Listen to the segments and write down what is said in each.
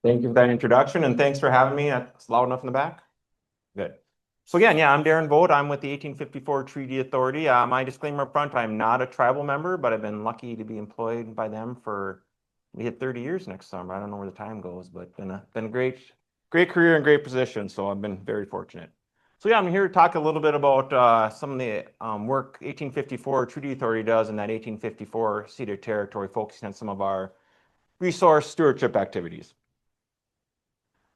Thank you for that introduction, and thanks for having me. It's loud enough in the back? Good. So again, yeah, I'm Darren Vogt. I'm with the 1854 Treaty Authority. My disclaimer up front, I'm not a tribal member, but I've been lucky to be employed by them for, we hit 30 years next summer. I don't know where the time goes, but been a great career and great position, so I've been very fortunate. So yeah, I'm here to talk a little bit about some of the work 1854 Treaty Authority does in that 1854 ceded territory, focusing on some of our resource stewardship activities.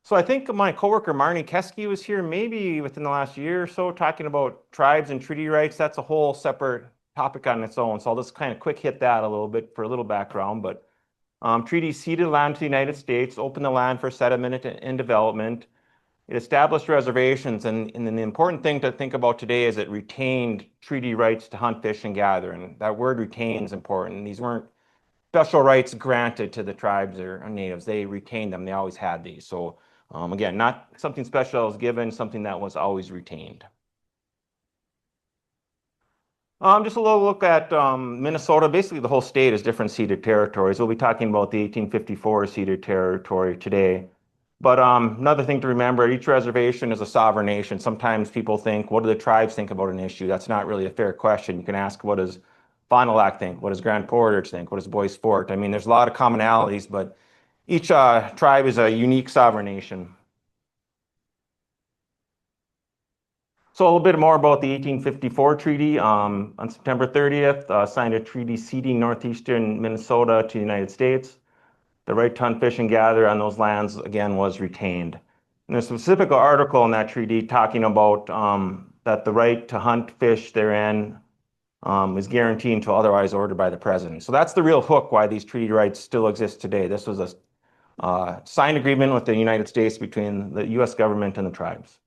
So I think my coworker Marnie Keski was here maybe within the last year or so talking about tribes and treaty rights. That's a whole separate topic on its own. So I'll just kind of quick hit that a little bit for a little background. But treaties ceded land to the United States, opened the land for settlement and development. It established reservations. And the important thing to think about today is it retained treaty rights to hunt, fish, and gather. And that word retain is important. These weren't special rights granted to the tribes or natives. They retained them. They always had these. So again, not something special was given, something that was always retained. Just a little look at Minnesota. Basically, the whole state is different ceded territories. We'll be talking about the 1854 ceded territory today. But another thing to remember, each reservation is a sovereign nation. Sometimes people think, what do the tribes think about an issue? That's not really a fair question. You can ask, what does Fond du Lac think? What does Grand Portage think? What does Bois Forte? I mean, there's a lot of commonalities, but each tribe is a unique sovereign nation. So a little bit more about the 1854 treaty. On September 30th, signed a treaty ceding northeastern Minnesota to the United States. The right to hunt, fish, and gather on those lands, again, was retained. And there's a specific article in that treaty talking about that the right to hunt, fish therein is guaranteed until otherwise ordered by the president. So that's the real hook why these treaty rights still exist today. This was a signed agreement with the United States between the U.S. government and the tribes.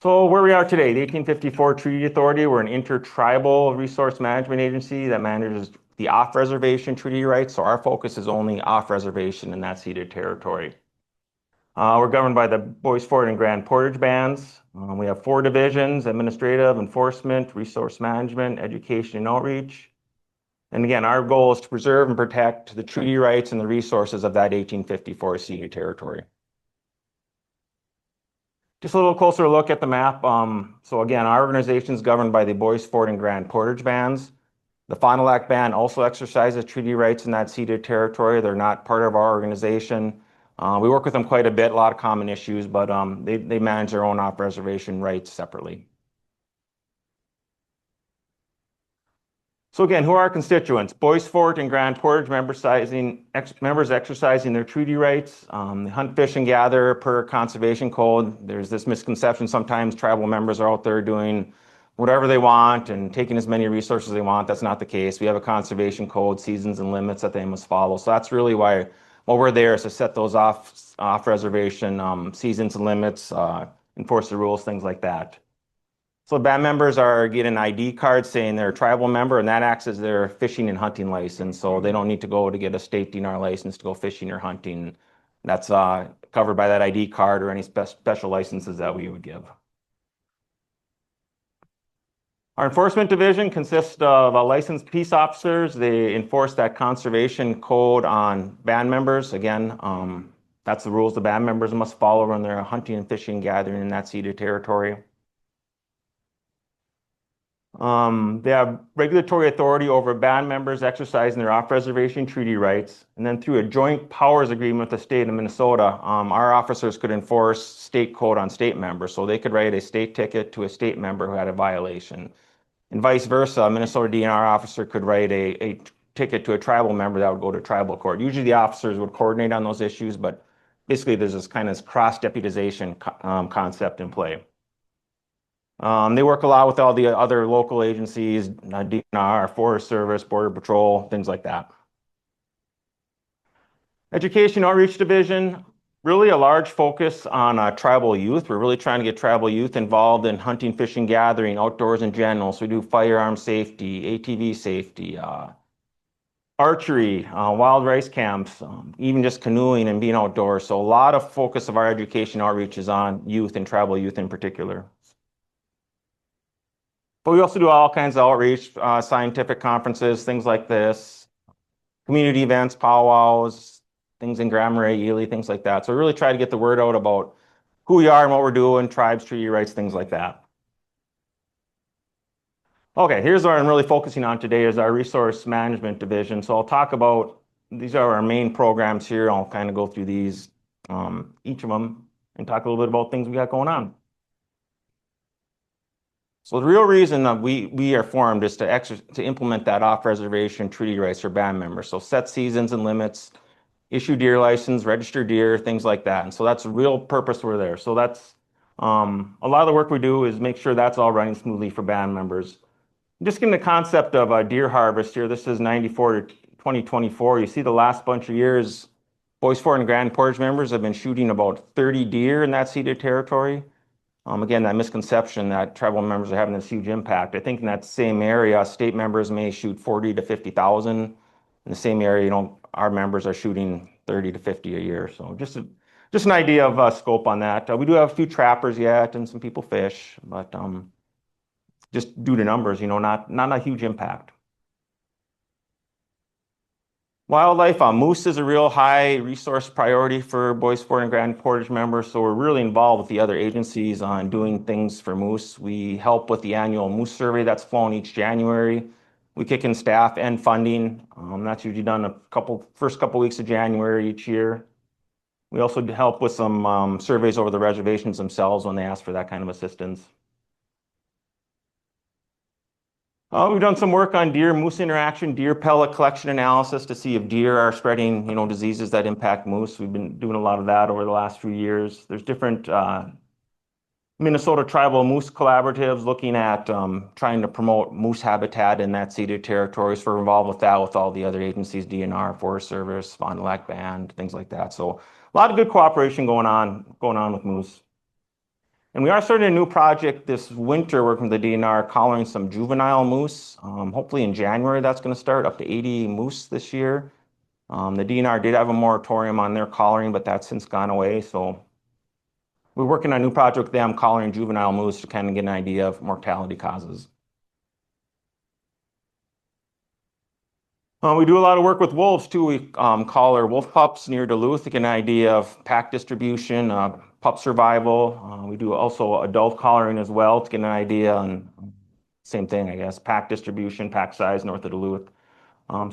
So where we are today, the 1854 Treaty Authority, we're an intertribal resource management agency that manages the off-reservation treaty rights. So our focus is only off-reservation in that ceded territory. We're governed by the Bois, Forte, and Grand Portage bands. We have 4 divisions: administrative, enforcement, resource management, education, and outreach. And again, our goal is to preserve and protect the treaty rights and the resources of that 1854 ceded territory. Just a little closer look at the map. So again, our organization is governed by the Bois, Forte, and Grand Portage bands. The Fond du Lac band also exercises treaty rights in that ceded territory. They're not part of our organization. We work with them quite a bit, a lot of common issues, but they manage their own off-reservation rights separately. So again, who are our constituents? Bois, Forte, and Grand Portage members exercising their treaty rights. They hunt, fish, and gather per conservation code. There's this misconception sometimes tribal members are out there doing whatever they want and taking as many resources as they want. That's not the case. We have a conservation code, seasons and limits that they must follow. So that's really why we're there, is to set those off-reservation seasons and limits, enforce the rules, things like that. So band members get an ID card saying they're a tribal member, and that acts as their fishing and hunting license. So they don't need to go to get a state DNR license to go fishing or hunting. That's covered by that ID card or any special licenses that we would give. Our enforcement division consists of licensed peace officers. They enforce that conservation code on band members. Again, that's the rules the band members must follow when they're hunting and fishing, gathering in that ceded territory. They have regulatory authority over band members exercising their off-reservation treaty rights. And then through a joint powers agreement with the state of Minnesota, our officers could enforce state code on state members. So they could write a state ticket to a state member who had a violation. And vice versa, a Minnesota DNR officer could write a ticket to a tribal member that would go to tribal court. Usually the officers would coordinate on those issues, but basically there's this kind of cross-deputization concept in play. They work a lot with all the other local agencies, DNR, Forest Service, Border Patrol, things like that. Education Outreach Division, really a large focus on tribal youth. We're really trying to get tribal youth involved in hunting, fishing, gathering, outdoors in general. So we do firearm safety, ATV safety, archery, wild rice camps, even just canoeing and being outdoors. So a lot of focus of our education outreach is on youth and tribal youth in particular. But we also do all kinds of outreach, scientific conferences, things like this, community events, powwows, things in Grand Marais, Ely, things like that. So we really try to get the word out about who we are and what we're doing, tribes, treaty rights, things like that. Okay, here's what I'm really focusing on today is our resource management division. So I'll talk about, these are our main programs here. I'll kind of go through these, each of them, and talk a little bit about things we got going on. So the real reason that we are formed is to implement that off-reservation treaty rights for band members. So set seasons and limits, issue deer license, register deer, things like that. And so that's the real purpose we're there. So that's a lot of the work we do is make sure that's all running smoothly for band members. Just getting the concept of a deer harvest here. This is 94 to 2024. You see the last bunch of years, Bois, Forte, and Grand Portage members have been shooting about 30 deer in that ceded territory. Again, that misconception that tribal members are having this huge impact. I think in that same area, state members may shoot 40 to 50,000. In the same area, our members are shooting 30 to 50 a year. So just an idea of scope on that. We do have a few trappers yet and some people fish, but just due to numbers, not a huge impact. Wildlife, moose is a real high resource priority for Bois, Forte, and Grand Portage members, so we're really involved with the other agencies on doing things for moose. We help with the annual moose survey that's flown each January. We kick in staff and funding. That's usually done first couple weeks of January each year. We also help with some surveys over the reservations themselves when they ask for that kind of assistance. We've done some work on deer-moose interaction, deer pellet collection analysis to see if deer are spreading, diseases that impact moose. We've been doing a lot of that over the last few years. There's different Minnesota tribal moose collaboratives looking at trying to promote moose habitat in that ceded territory. So we're involved with that with all the other agencies, DNR, Forest Service, Fond du Lac Band, things like that. So a lot of good cooperation going on with moose. And we are starting a new project this winter working with the DNR, collaring some juvenile moose. Hopefully in January that's going to start, up to 80 moose this year. The DNR did have a moratorium on their collaring, but that's since gone away. So we're working on a new project with them, collaring juvenile moose to kind of get an idea of mortality causes. We do a lot of work with wolves too. We collar wolf pups near Duluth to get an idea of pack distribution, pup survival. We do also adult collaring as well to get an idea on same thing, I guess, pack distribution, pack size north of Duluth.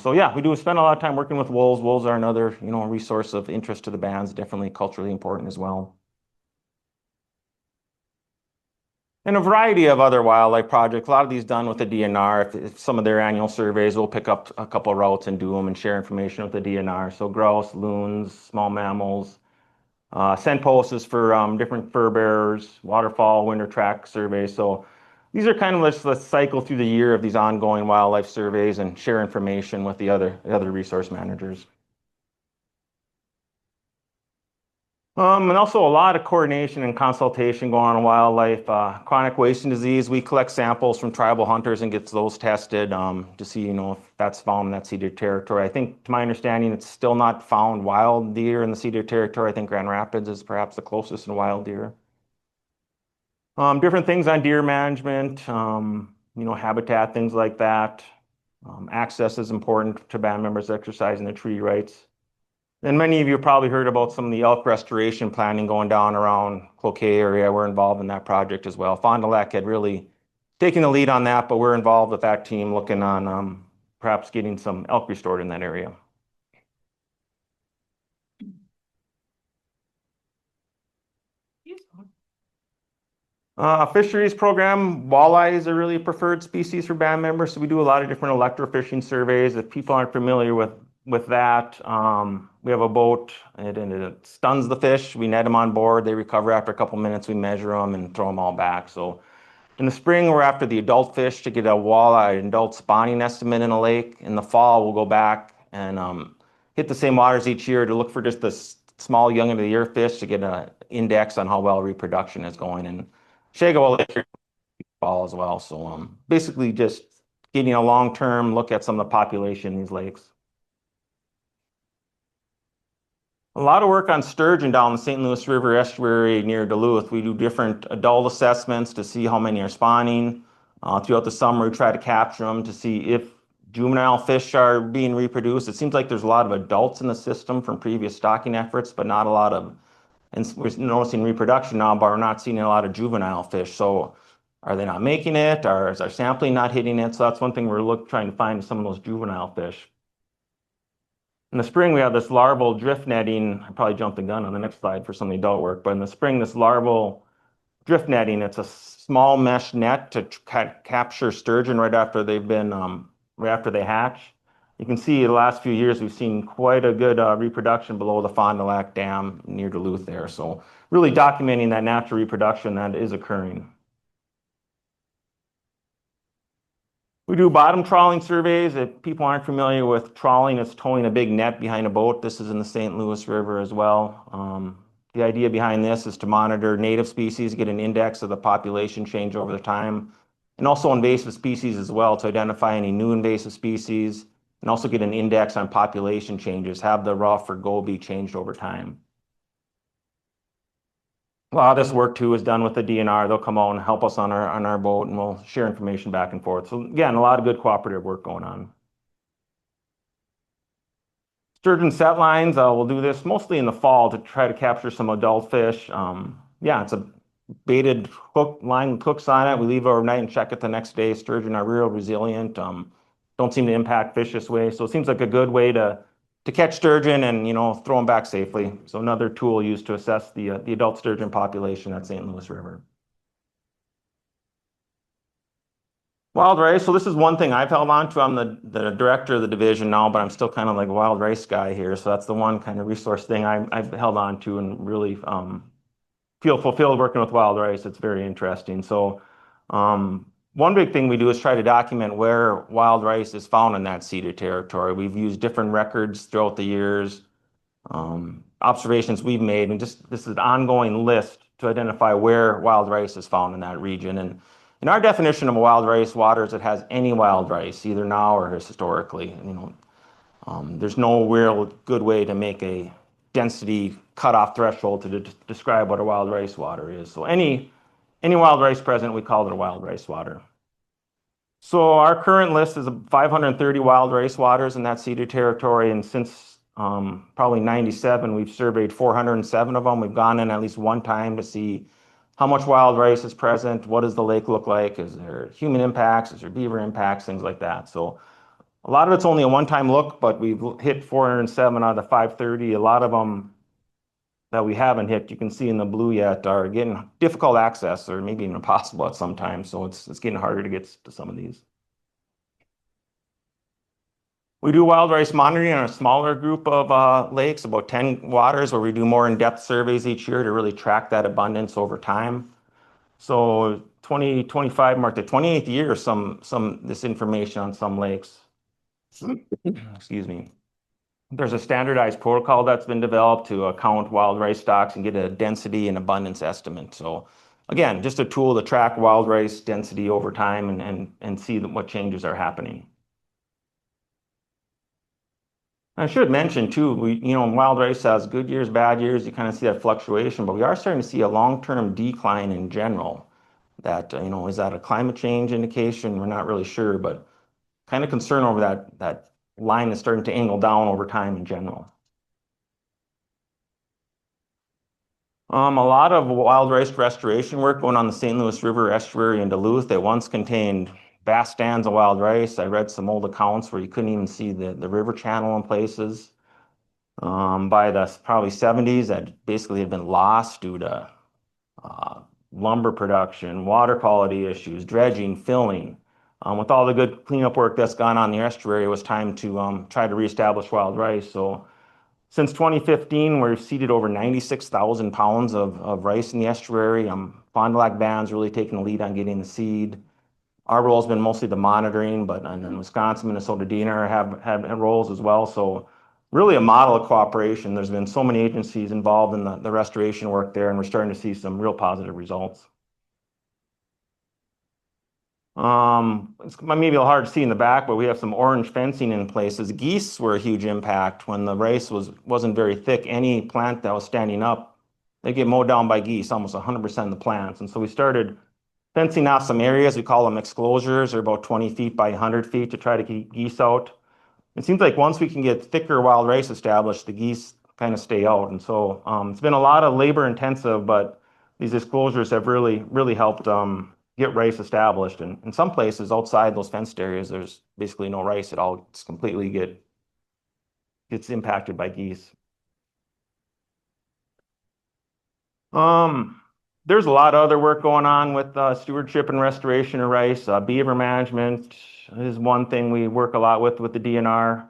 So yeah, we do spend a lot of time working with wolves. Wolves are another, resource of interest to the bands, definitely culturally important as well. And a variety of other wildlife projects, a lot of these done with the DNR. If some of their annual surveys, we'll pick up a couple of routes and do them and share information with the DNR. So grouse, loons, small mammals, scent posts for different fur bearers, waterfowl, winter track surveys. So these are kind of let's cycle through the year of these ongoing wildlife surveys and share information with the other resource managers. And also a lot of coordination and consultation going on in wildlife. Chronic wasting disease, we collect samples from tribal hunters and get those tested to see, if that's found in that ceded territory. I think, to my understanding, it's still not found wild deer in the ceded territory. I think Grand Rapids is perhaps the closest in wild deer. Different things on deer management, habitat, things like that. Access is important to band members exercising their treaty rights. And many of you probably heard about some of the elk restoration planning going down around Cloquet area. We're involved in that project as well. Fond du Lac had really taken the lead on that, but we're involved with that team looking on perhaps getting some elk restored in that area. Fisheries program, walleyes are really a preferred species for band members. So we do a lot of different electrofishing surveys. If people aren't familiar with that, we have a boat and it stuns the fish. We net them on board. They recover after a couple minutes. We measure them and throw them all back. So in the spring, we're after the adult fish to get a walleye adult spawning estimate in a lake. In the fall, we'll go back and hit the same waters each year to look for just the small young of the year fish to get an index on how well reproduction is going. And Chippewa Lake fall as well. So basically just getting a long-term look at some of the population in these lakes. A lot of work on sturgeon down the St. Louis River estuary near Duluth. We do different adult assessments to see how many are spawning. Throughout the summer, we try to capture them to see if juvenile fish are being reproduced. It seems like there's a lot of adults in the system from previous stocking efforts, but not a lot of, and we're noticing reproduction now, but we're not seeing a lot of juvenile fish. So are they not making it, or is our sampling not hitting it? So that's one thing we're trying to find some of those juvenile fish. In the spring, we have this larval drift netting. I probably jumped the gun on the next slide for some of the adult work, but in the spring, this larval drift netting, it's a small mesh net to capture sturgeon right after they've been, right after they hatch. You can see the last few years, we've seen quite a good reproduction below the Fond du Lac Dam near Duluth there. So really documenting that natural reproduction that is occurring. We do bottom trawling surveys. If people aren't familiar with trawling, it's towing a big net behind a boat. This is in the St. Louis River as well. The idea behind this is to monitor native species, get an index of the population change over the time, and also invasive species as well to identify any new invasive species, and also get an index on population changes, have the rough or goby changed over time. A lot of this work too is done with the DNR. They'll come out and help us on our boat, and we'll share information back and forth. So again, a lot of good cooperative work going on. Sturgeon set lines, we'll do this mostly in the fall to try to capture some adult fish. Yeah, it's a baited hook line with hooks on it. We leave it overnight and check it the next day. Sturgeon are real resilient. Don't seem to impact fish this way. So it seems like a good way to catch sturgeon and throw them back safely. So another tool used to assess the adult sturgeon population at St. Louis River. Wild rice. So this is one thing I've held on to. I'm the director of the division now, but I'm still kind of like a wild rice guy here. So that's the one kind of resource thing I've held on to and really feel fulfilled working with wild rice. It's very interesting. So one big thing we do is try to document where wild rice is found in that ceded territory. We've used different records throughout the years, observations we've made, and just this is an ongoing list to identify where wild rice is found in that region. And in our definition of a wild rice water is it has any wild rice, either now or historically. There's no real good way to make a density cutoff threshold to describe what a wild rice water is. So any wild rice present, we call it a wild rice water. So our current list is 530 wild rice waters in that ceded territory, and since probably 97, we've surveyed 407 of them. We've gone in at least one time to see how much wild rice is present, what does the lake look like, is there human impacts, is there beaver impacts, things like that. So a lot of it's only a one-time look, but we've hit 407 out of the 530. A lot of them that we haven't hit, you can see in the blue yet, are getting difficult access or maybe even impossible at some time. So it's getting harder to get to some of these. We do wild rice monitoring on a smaller group of lakes, about 10 waters, where we do more in-depth surveys each year to really track that abundance over time. So 2025 marked the 28th year this information on some lakes. Excuse me. There's a standardized protocol that's been developed to count wild rice stocks and get a density and abundance estimate. So again, just a tool to track wild rice density over time and see what changes are happening. I should mention too, wild rice has good years, bad years. You kind of see that fluctuation, but we are starting to see a long-term decline in general. That, is that a climate change indication? We're not really sure, but kind of concerned over that line is starting to angle down over time in general. A lot of wild rice restoration work going on the St. Louis River estuary in Duluth that once contained vast stands of wild rice. I read some old accounts where you couldn't even see the river channel in places. By the probably 70s, that basically had been lost due to lumber production, water quality issues, dredging, filling. With all the good cleanup work that's gone on in the estuary, it was time to try to reestablish wild rice. So since 2015, we've seeded over 96,000 pounds of rice in the estuary. Fond du Lac Band's really taking the lead on getting the seed. Our role has been mostly the monitoring, but in Wisconsin, Minnesota DNR have roles as well. So really a model of cooperation. There's been so many agencies involved in the restoration work there, and we're starting to see some real positive results. It's maybe a little hard to see in the back, but we have some orange fencing in places. Geese were a huge impact when the rice wasn't very thick. Any plant that was standing up, they get mowed down by geese, almost 100% of the plants. And so we started fencing off some areas. We call them exclosures. They're about 20 feet by 100 feet to try to keep geese out. It seems like once we can get thicker wild rice established, the geese kind of stay out. And so it's been a lot of labor intensive, but these exclosures have really helped get rice established. And in some places outside those fenced areas, there's basically no rice at all. It's completely gets impacted by geese. Um, there's a lot of other work going on with stewardship and restoration of rice. Beaver management is one thing we work a lot with the DNR.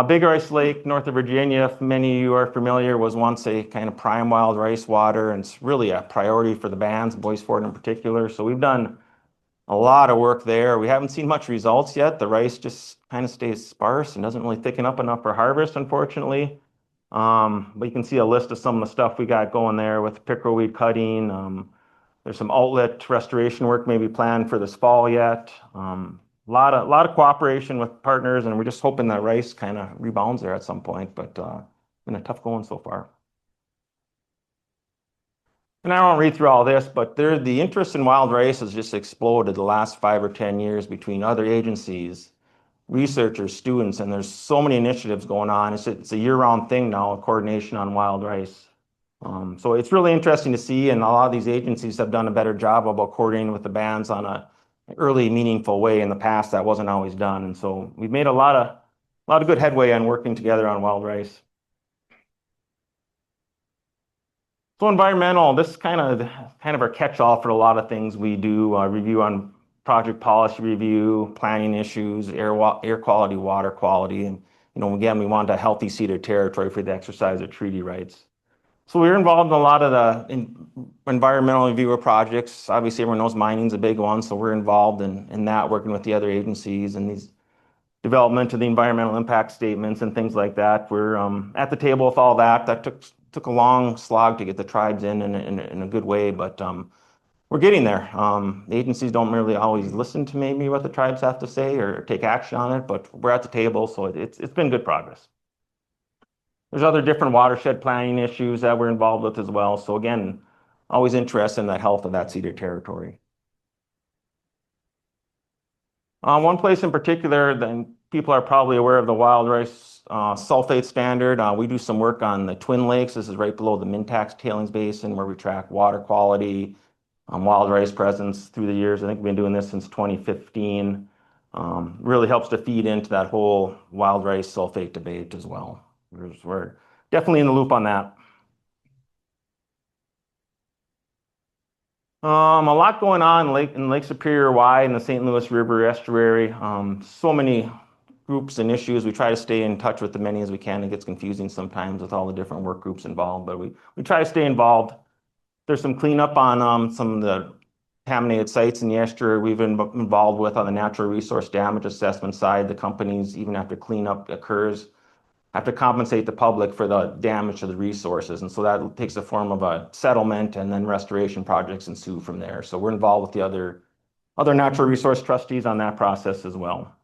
Big Rice Lake, north of Virginia, if many of you are familiar, was once a kind of prime wild rice water, and it's really a priority for the bands, Bois Forte in particular. So we've done a lot of work there. We haven't seen much results yet. The rice just kind of stays sparse and doesn't really thicken up enough for harvest, unfortunately. But you can see a list of some of the stuff we got going there with pickerelweed cutting. There's some outlet restoration work maybe planned for this fall yet. A lot of cooperation with partners, and we're just hoping that rice kind of rebounds there at some point, but been a tough going so far. And I won't read through all this, but the interest in wild rice has just exploded the last 5 or 10 years between other agencies, researchers, students, and there's so many initiatives going on. It's a year-round thing now, a coordination on wild rice. So it's really interesting to see, and a lot of these agencies have done a better job about coordinating with the bands on a early, meaningful way. In the past, that wasn't always done, and so we've made a lot of good headway on working together on wild rice. So environmental, this is kind of our catch-all for a lot of things we do. Review on project policy review, planning issues, air quality, water quality, and again, we want a healthy ceded territory for the exercise of treaty rights. So we're involved in a lot of the environmental reviewer projects. Obviously, everyone knows mining's a big one, so we're involved in that, working with the other agencies and these development of the environmental impact statements and things like that. We're at the table with all that. That took a long slog to get the tribes in a good way, but we're getting there. The agencies don't really always listen to maybe what the tribes have to say or take action on it, but we're at the table, so it's been good progress. There's other different watershed planning issues that we're involved with as well. So again, always interested in the health of that ceded territory. One place in particular, then people are probably aware of the wild rice sulfate standard. We do some work on the Twin Lakes. This is right below the Mintax tailings basin where we track water quality, wild rice presence through the years. I think we've been doing this since 2015. Really helps to feed into that whole wild rice sulfate debate as well. We're definitely in the loop on that. A lot going on in Lake Superior Y and the St. Louis River estuary. So many groups and issues. We try to stay in touch with as many as we can. It gets confusing sometimes with all the different work groups involved, but we try to stay involved. There's some cleanup on some of the contaminated sites in the estuary we've been involved with on the natural resource damage assessment side. The companies, even after cleanup occurs, have to compensate the public for the damage to the resources. And so that takes the form of a settlement, and then restoration projects ensue from there. So we're involved with the other natural resource trustees on that process as well.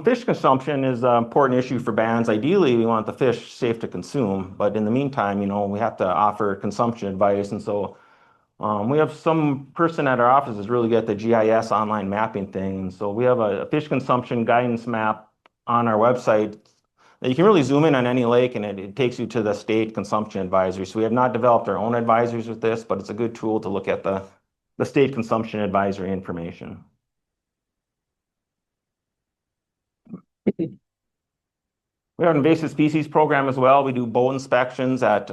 Fish consumption is an important issue for bands. Ideally, we want the fish safe to consume, but in the meantime, we have to offer consumption advice. And so we have some person at our offices really get the GIS online mapping thing. And so we have a fish consumption guidance map on our website that you can really zoom in on any lake, and it takes you to the state consumption advisory. So we have not developed our own advisories with this, but it's a good tool to look at the state consumption advisory information. We have an invasive species program as well. We do boat inspections at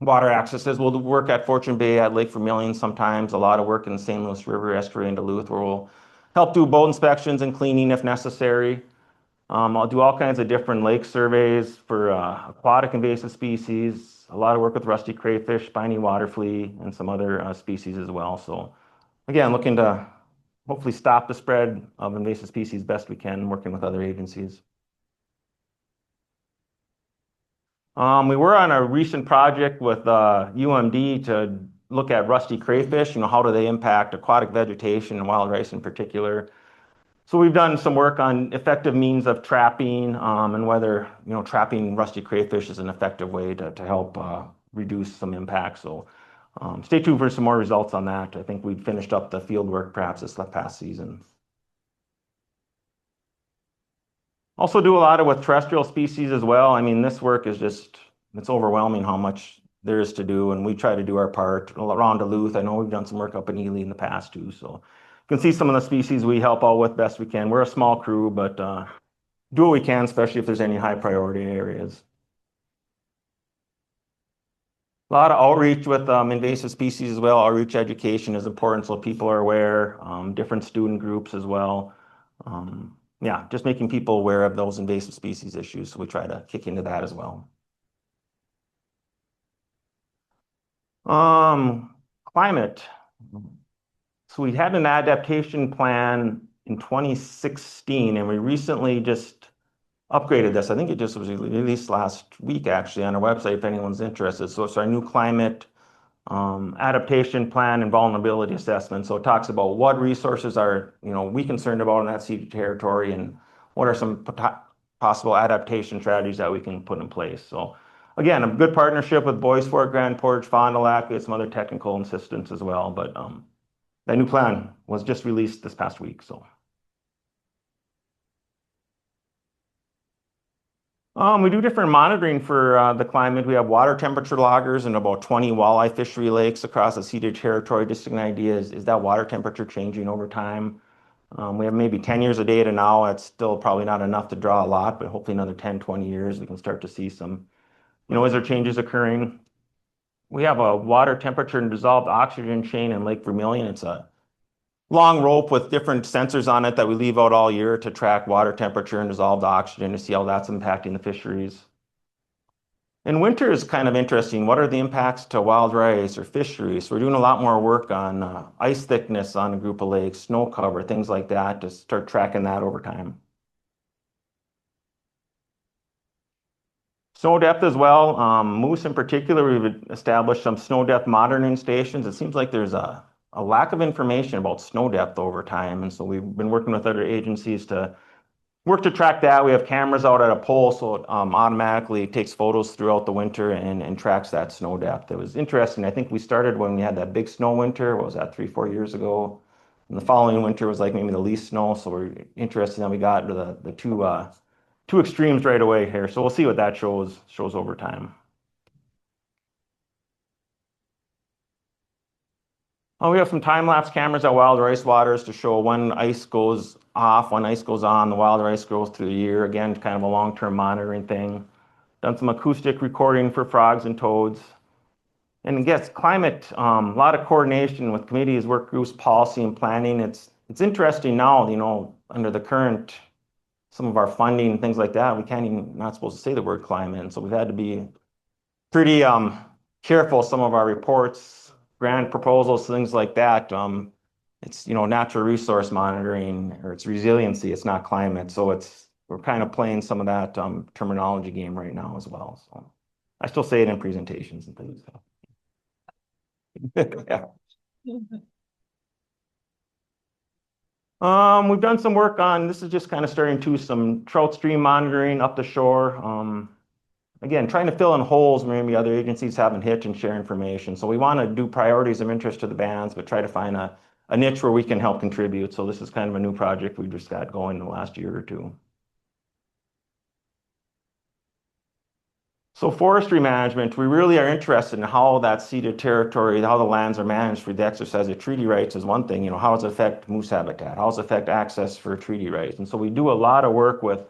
water accesses. We'll work at Fortune Bay, at Lake Vermilion sometimes. A lot of work in the St. Louis River estuary in Duluth, where we'll help do boat inspections and cleaning if necessary. I'll do all kinds of different lake surveys for aquatic invasive species. A lot of work with rusty crayfish, spiny water flea, and some other species as well. So again, looking to hopefully stop the spread of invasive species best we can, working with other agencies. We were on a recent project with UMD to look at rusty crayfish. How do they impact aquatic vegetation and wild rice in particular? So we've done some work on effective means of trapping and whether trapping rusty crayfish is an effective way to help reduce some impact. So stay tuned for some more results on that. I think we finished up the field work perhaps this past season. Also do a lot of with terrestrial species as well. I mean, this work is just, it's overwhelming how much there is to do, and we try to do our part around Duluth. I know we've done some work up in Ely in the past too, so you can see some of the species we help out with best we can. We're a small crew, but do what we can, especially if there's any high priority areas. A lot of outreach with invasive species as well. Outreach education is important so people are aware, different student groups as well. Yeah, just making people aware of those invasive species issues. So we try to kick into that as well. Climate. So we had an adaptation plan in 2016, and we recently just upgraded this. I think it just was released last week, actually, on our website, if anyone's interested. So it's our new climate adaptation plan and vulnerability assessment. So it talks about what resources are, we concerned about in that ceded territory, and what are some possible adaptation strategies that we can put in place. So again, a good partnership with Bois, Forte, Portage, Fond du Lac. We had some other technical assistance as well, but that new plan was just released this past week. So we do different monitoring for the climate. We have water temperature loggers in about 20 walleye fishery lakes across the ceded territory. Just an idea is that water temperature changing over time? We have maybe 10 years of data now. It's still probably not enough to draw a lot, but hopefully another 10, 20 years, we can start to see some, is there changes occurring? We have a water temperature and dissolved oxygen chain in Lake Vermilion. It's a long rope with different sensors on it that we leave out all year to track water temperature and dissolved oxygen to see how that's impacting the fisheries. And winter is kind of interesting. What are the impacts to wild rice or fisheries? We're doing a lot more work on ice thickness on a group of lakes, snow cover, things like that, to start tracking that over time. Snow depth as well. Moose in particular, we've established some snow depth monitoring stations. It seems like there's a lack of information about snow depth over time. And so we've been working with other agencies to work to track that. We have cameras out at a pole, so it automatically takes photos throughout the winter and tracks that snow depth. It was interesting. I think we started when we had that big snow winter. What was that, 3-4 years ago? And the following winter was like maybe the least snow. So we're interested that we got to the two extremes right away here. So we'll see what that shows over time. We have some time-lapse cameras at wild rice waters to show when ice goes off, when ice goes on, the wild rice grows through the year. Again, kind of a long-term monitoring thing. Done some acoustic recording for frogs and toads. And I guess climate, a lot of coordination with committees, work groups, policy, and planning. It's interesting now, under the current, some of our funding and things like that, we can't even, not supposed to say the word climate. And so we've had to be pretty careful. Some of our reports, grant proposals, things like that. It's natural resource monitoring, or it's resiliency. It's not climate. So we're kind of playing some of that terminology game right now as well. So I still say it in presentations and things. Yeah. We've done some work on, this is just kind of starting to some trout stream monitoring up the shore. Again, trying to fill in holes where maybe other agencies haven't hit and share information. So we want to do priorities of interest to the bands, but try to find a niche where we can help contribute. So this is kind of a new project we just got going in the last year or two. So forestry management, we really are interested in how that ceded territory, how the lands are managed for the exercise of treaty rights is one thing. How does it affect moose habitat? How does it affect access for treaty rights? And so we do a lot of work with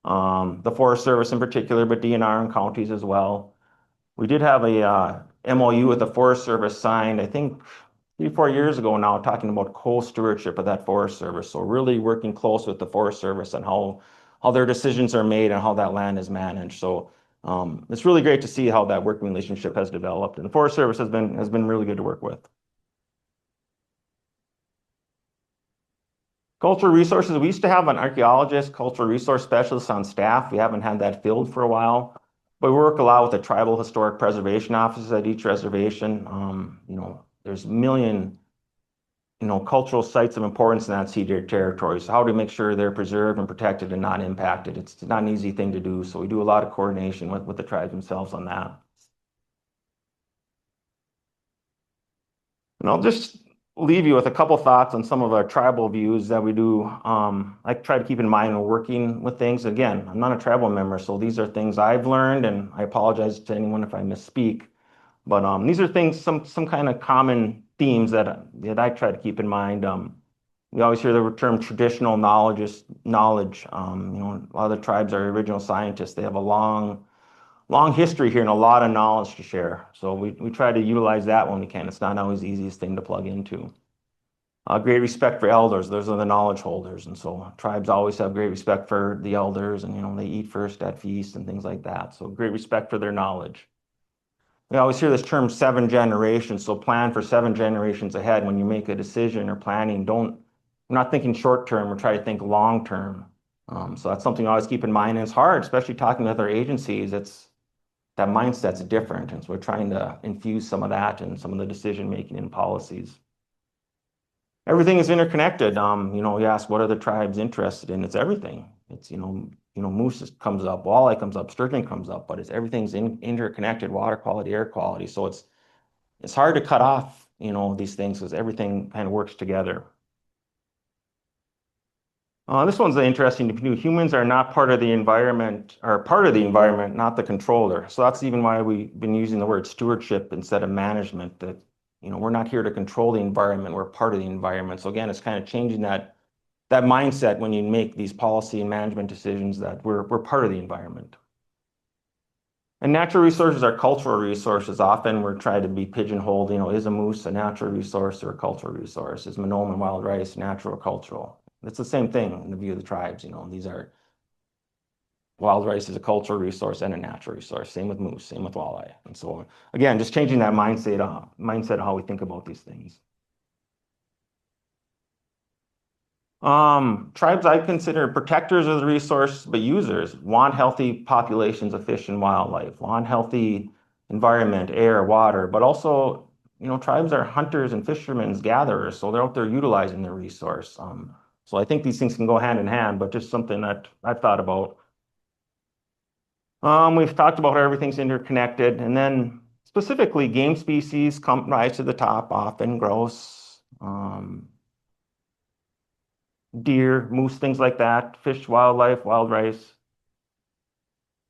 the Forest Service in particular, but DNR and counties as well. We did have a MOU with the Forest Service signed, I think 3-4 years ago now, talking about co-stewardship of that Forest Service. So really working close with the Forest Service and how their decisions are made and how that land is managed. So it's really great to see how that working relationship has developed, and the Forest Service has been really good to work with. Cultural resources, we used to have an archaeologist, cultural resource specialist on staff. We haven't had that filled for a while, but we work a lot with the tribal historic preservation offices at each reservation. There's a million, cultural sites of importance in that ceded territory. So how do we make sure they're preserved and protected and not impacted? It's not an easy thing to do. So we do a lot of coordination with the tribes themselves on that. And I'll just leave you with a couple thoughts on some of our tribal views that we do. I try to keep in mind when working with things. Again, I'm not a tribal member, so these are things I've learned, and I apologize to anyone if I misspeak. But these are things, some kind of common themes that I try to keep in mind. We always hear the term traditional knowledge is knowledge. A lot of the tribes are original scientists. They have a long history here and a lot of knowledge to share. So we try to utilize that when we can. It's not always the easiest thing to plug into. Great respect for elders. Those are the knowledge holders. And so tribes always have great respect for the elders, and they eat first at feast and things like that. So great respect for their knowledge. We always hear this term 7 generations. So plan for 7 generations ahead when you make a decision or planning. We're not thinking short term, we're trying to think long term. So that's something I always keep in mind. And it's hard, especially talking with our agencies. That mindset's different. And so we're trying to infuse some of that in some of the decision making and policies. Everything is interconnected. You ask what are the tribes interested in? It's everything. It's, moose comes up, walleye comes up, sturgeon comes up, but everything's interconnected, water quality, air quality. So it's hard to cut off, these things because everything kind of works together. This one's interesting to view. Humans are not part of the environment, or part of the environment, not the controller. So that's even why we've been using the word stewardship instead of management. That we're not here to control the environment. We're part of the environment. So again, it's kind of changing that mindset when you make these policy and management decisions that we're part of the environment. And natural resources are cultural resources. Often we're trying to be pigeonholed. Is a moose a natural resource or a cultural resource? Is Monoman wild rice natural or cultural? It's the same thing in the view of the tribes. These are wild rice is a cultural resource and a natural resource. Same with moose, same with walleye. And so again, just changing that mindset of how we think about these things. Tribes I consider protectors of the resource, but users want healthy populations of fish and wildlife, want healthy environment, air, water, but also, tribes are hunters and fishermen, gatherers, so they're out there utilizing their resource. So I think these things can go hand in hand, but just something that I've thought about. We've talked about how everything's interconnected, and then specifically game species rise to the top often, grouse, deer, moose, things like that, fish, wildlife, wild rice.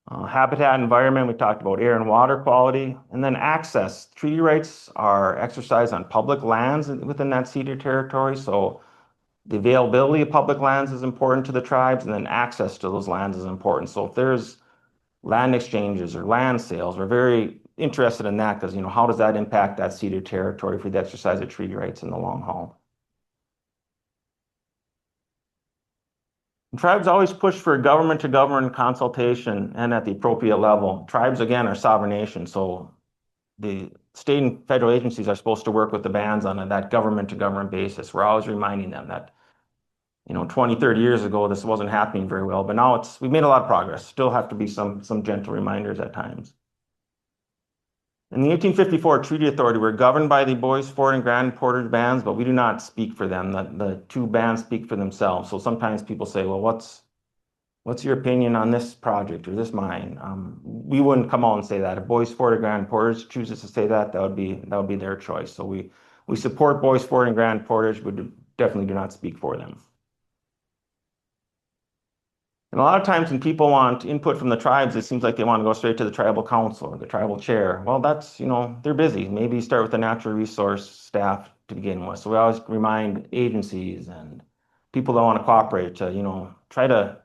Habitat environment, we talked about air and water quality, and then access. Treaty rights are exercised on public lands within that ceded territory, so the availability of public lands is important to the tribes, and then access to those lands is important. So if there's land exchanges or land sales, we're very interested in that because, how does that impact that ceded territory for the exercise of treaty rights in the long haul? And tribes always push for government-to-government consultation and at the appropriate level. Tribes, again, are sovereign nations, so the state and federal agencies are supposed to work with the bands on that government-to-government basis. We're always reminding them that 20, 30 years ago, this wasn't happening very well, but now we've made a lot of progress. Still have to be some gentle reminders at times. In the 1854 Treaty Authority, we're governed by the Bois, Forte, and Grand Portage bands, but we do not speak for them. The two bands speak for themselves. So sometimes people say, well, what's your opinion on this project or this mine? We wouldn't come out and say that. If Bois, Forte, or Grand Portage chooses to say that, that would be their choice. So we support Bois, Forte, and Grand Portage, but definitely do not speak for them. And a lot of times when people want input from the tribes, it seems like they want to go straight to the tribal council or the tribal chair. Well, that's, they're busy. Maybe start with the natural resource staff to begin with. So we always remind agencies and people that want to cooperate to, try to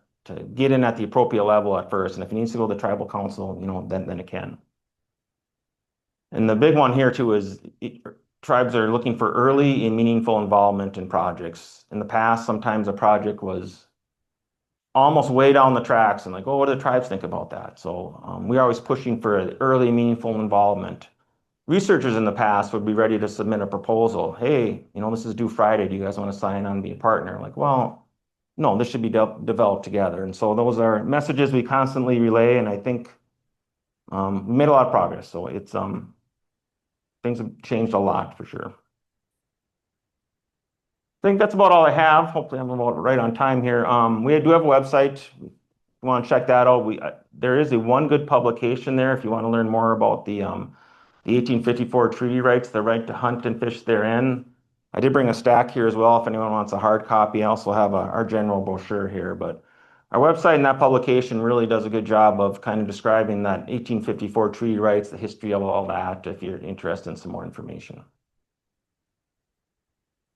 get in at the appropriate level at first. And if it needs to go to the tribal council, then it can. And the big one here too is tribes are looking for early and meaningful involvement in projects. In the past, sometimes a project was almost way down the tracks and like, oh, what do the tribes think about that? So we're always pushing for early, meaningful involvement. Researchers in the past would be ready to submit a proposal. Hey, this is due Friday. Do you guys want to sign on and be a partner? Like, well, no, this should be developed together. And so those are messages we constantly relay. And I think we made a lot of progress. So it's things have changed a lot for sure. I think that's about all I have. Hopefully I'm about right on time here. We do have a website. If you want to check that out, there is one good publication there if you want to learn more about the the 1854 treaty rights, the right to hunt and fish therein. I did bring a stack here as well if anyone wants a hard copy. I also have our general brochure here, but our website and that publication really does a good job of kind of describing that 1854 treaty rights, the history of all that, if you're interested in some more information.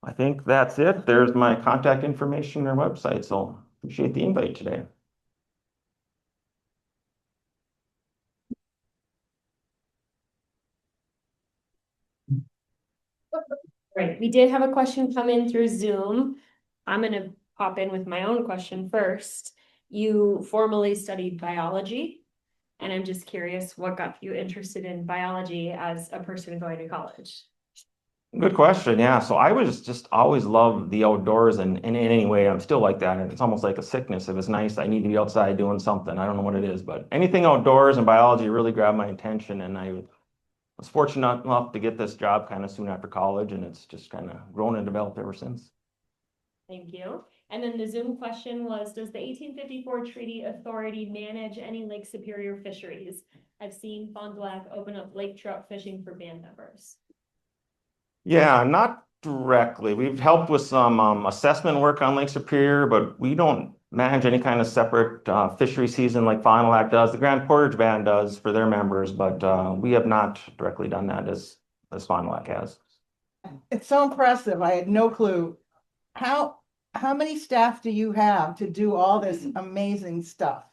I think that's it. There's my contact information and our website, so appreciate the invite today. Right, we did have a question come in through Zoom. I'm gonna pop in with my own question first. You formally studied biology, and I'm just curious what got you interested in biology as a person going to college? Good question. Yeah. So I was just always loved the outdoors and in any way, I'm still like that. And it's almost like a sickness. If it's nice, I need to be outside doing something. I don't know what it is, but anything outdoors and biology really grabbed my attention. And I was fortunate enough to get this job kind of soon after college, and it's just kind of grown and developed ever since. Thank you. And then the Zoom question was, does the 1854 Treaty Authority manage any Lake Superior fisheries? I've seen Fond du Lac open up lake trout fishing for band members. Yeah, not directly. We've helped with some assessment work on Lake Superior, but we don't manage any kind of separate fishery season like Fond du Lac does. The Grand Portage Band does for their members, but we have not directly done that as Fond du Lac has. It's so impressive. I had no clue. How many staff do you have to do all this amazing stuff?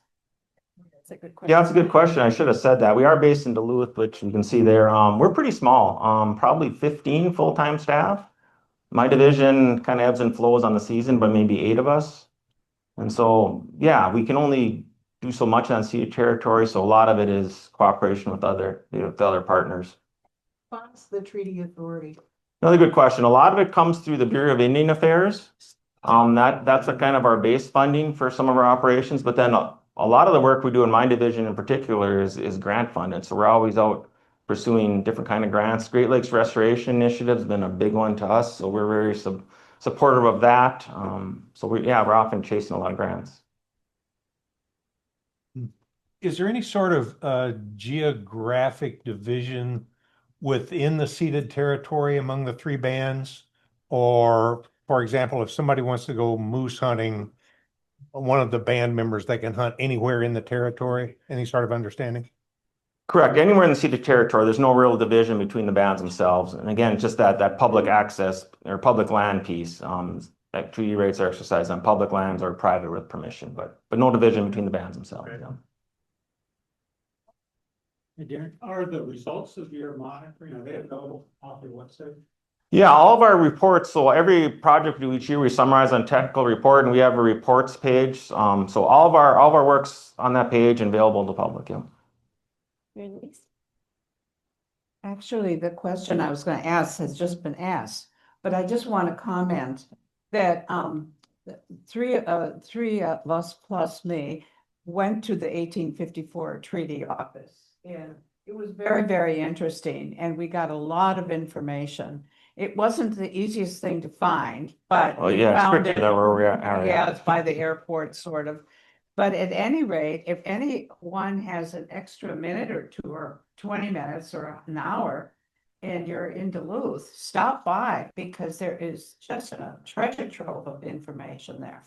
That's a good question. Yeah, that's a good question. I should have said that. We are based in Duluth, which you can see there. We're pretty small, probably 15 full-time staff. My division kind of ebbs and flows on the season, but maybe 8 of us. And so, yeah, we can only do so much on ceded territory. So a lot of it is cooperation with other partners. What's the treaty authority? Another good question. A lot of it comes through the Bureau of Indian Affairs. That's a kind of our base funding for some of our operations, but then a lot of the work we do in my division in particular is grant funded. So we're always out pursuing different kind of grants. Great Lakes Restoration Initiative has been a big one to us, so we're very supportive of that. So we're often chasing a lot of grants. Is there any sort of geographic division within the ceded territory among the 3 bands? Or, for example, if somebody wants to go moose hunting, one of the band members, they can hunt anywhere in the territory? Any sort of understanding? Correct. Anywhere in the ceded territory, there's no real division between the bands themselves. And again, just that public access or public land piece, that treaty rights are exercised on public lands or private with permission, but no division between the bands themselves. Right. Yeah. Hey, Darren, are the results of your monitoring, are they available off your website? Yeah, all of our reports. So every project we do each year, we summarize on technical report, and we have a reports page. So all of our work's on that page and available to the public. Yeah. Actually, the question I was going to ask has just been asked, but I just want to comment that three of us plus me went to the 1854 treaty office, and it was very, very interesting, and we got a lot of information. It wasn't the easiest thing to find, but Oh yeah, found it's it. where we're at. Yeah, it's by the airport, sort of. But at any rate, if anyone has an extra minute or 2 or 20 minutes or an hour and you're in Duluth, stop by, because there is just a treasure trove of information there.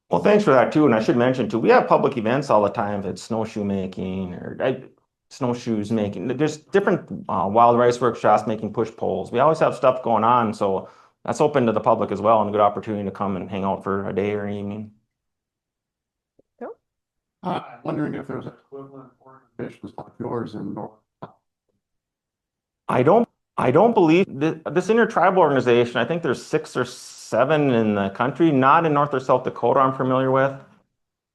Well, thanks for that too. And I should mention too, we have public events all the time. If it's snowshoe making or snowshoes making. There's different wild rice workshops making push poles. We always have stuff going on, so that's open to the public as well, and a good opportunity to come and hang out for a day or evening. I'm wondering if there's an equivalent organizations like yours in North. I don't believe this intertribal organization. I think there's 6 or 7 in the country, not in North or South Dakota I'm familiar with.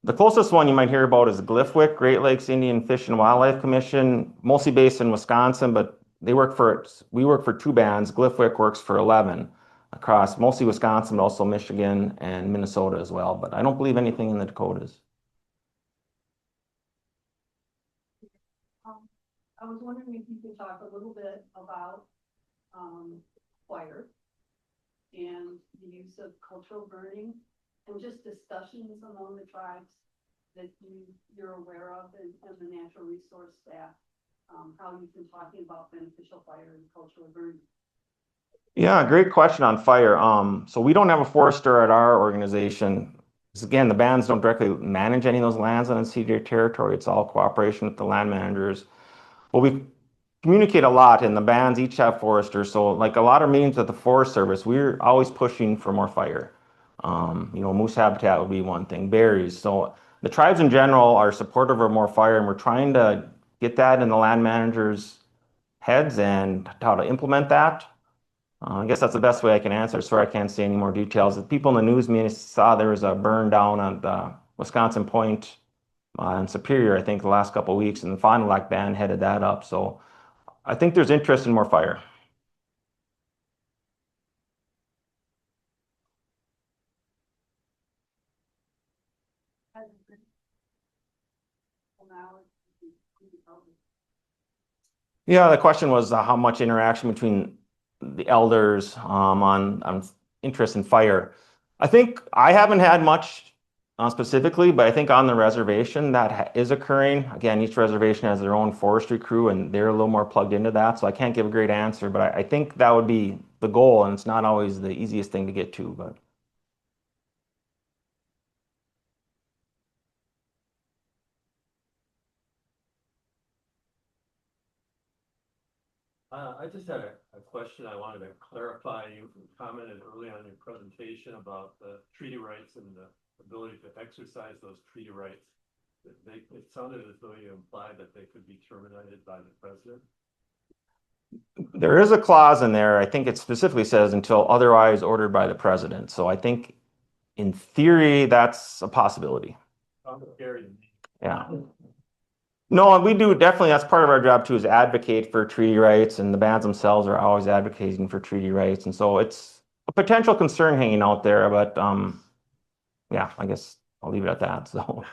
The closest one you might hear about is GLFWC, Great Lakes Indian Fish and Wildlife Commission, mostly based in Wisconsin, but we work for 2 bands. GLFWC works for 11 across mostly Wisconsin, but also Michigan and Minnesota as well. But I don't believe anything in the Dakotas. I was wondering if you could talk a little bit about fire and the use of cultural burning and just discussions among the tribes that you're aware of and the natural resource staff how you've been talking about beneficial fire and cultural burning. Yeah, great question on fire. So we don't have a forester at our organization. 'Cause again, the bands don't directly manage any of those lands on the ceded territory. It's all cooperation with the land managers. But we communicate a lot, and the bands each have foresters. So like a lot of meetings with the Forest Service, we're always pushing for more fire. Moose habitat would be one thing, berries. So the tribes in general are supportive of more fire, and we're trying to get that in the land managers' heads and how to implement that. I guess that's the best way I can answer. Sorry, I can't say any more details. The people in the news media saw there was a burn down on the Wisconsin Point in Superior, I think, the last couple of weeks, and the Fond du Lac band headed that up. So I think there's interest in more fire. Yeah, the question was how much interaction between the elders on interest in fire. I think I haven't had much specifically, but I think on the reservation that is occurring. Again, each reservation has their own forestry crew, and they're a little more plugged into that. So I can't give a great answer, but I think that would be the goal, and it's not always the easiest thing to get to. But I just had a question I wanted to clarify. You commented early on in your presentation about the treaty rights and the ability to exercise those treaty rights. It sounded as though you implied that they could be terminated by the president. there is a clause in there. I think it specifically says until otherwise ordered by the president. So I think in theory, that's a possibility. Sounded scary to me. Yeah. No, we do definitely. That's part of our job too, is advocate for treaty rights, and the bands themselves are always advocating for treaty rights, and so it's a potential concern hanging out there. But yeah, I guess I'll leave it at that. So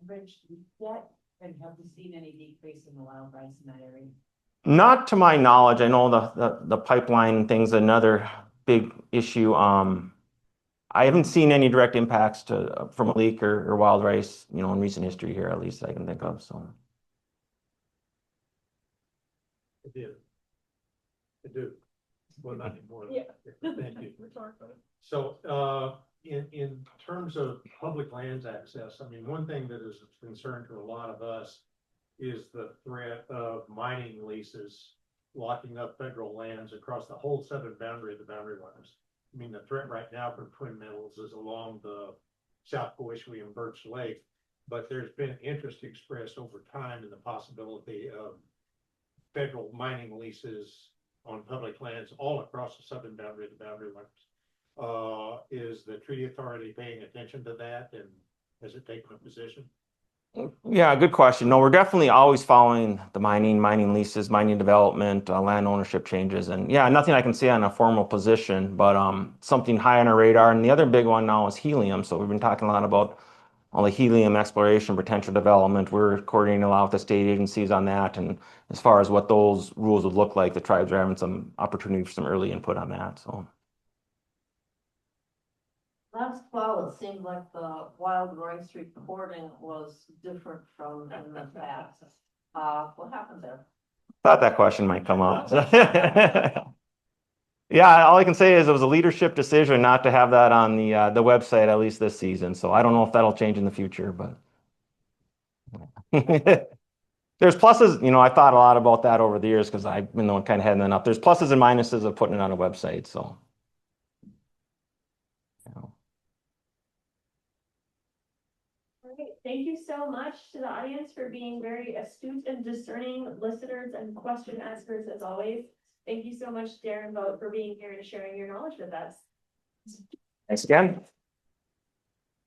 Rich, what, and have you seen any decrease in the wild rice in that area? not to my knowledge. I know the pipeline thing's another big issue. I haven't seen any direct impacts from a leak or wild rice, in recent history here, at least I can think of. So. I did. I do. Well, not anymore. Yeah. Thank you. So, in terms of public lands access, I mean, one thing that is a concern to a lot of us is the threat of mining leases locking up federal lands across the whole southern boundary of the boundary lines. I mean, the threat right now for Twin Metals is along the South Bois and Birch Lake, but there's been interest expressed over time in the possibility of federal mining leases on public lands all across the southern boundary of the boundary lines. Is the treaty authority paying attention to that, and has it taken a position? Yeah, good question. No, we're definitely always following the mining leases, mining development, land ownership changes, and yeah, nothing I can say on a formal position, but something high on our radar. And the other big one now is helium. So we've been talking a lot about all the helium exploration, potential development. We're coordinating a lot with the state agencies on that, and as far as what those rules would look like, the tribes are having some opportunity for some early input on that. So. Last fall, it seemed like the wild rice reporting was different from in the past. What happened there? Thought that question might come up. Yeah, all I can say is it was a leadership decision not to have that on the website, at least this season. So I don't know if that'll change in the future, but there's pluses. I thought a lot about that over the years because I've been the one kind of heading that up. There's pluses and minuses of putting it on a website. So. Thank you so much to the audience for being very astute and discerning listeners and question askers as always. Thank you so much, Darren Vogt, for being here and sharing your knowledge with us. Thanks again.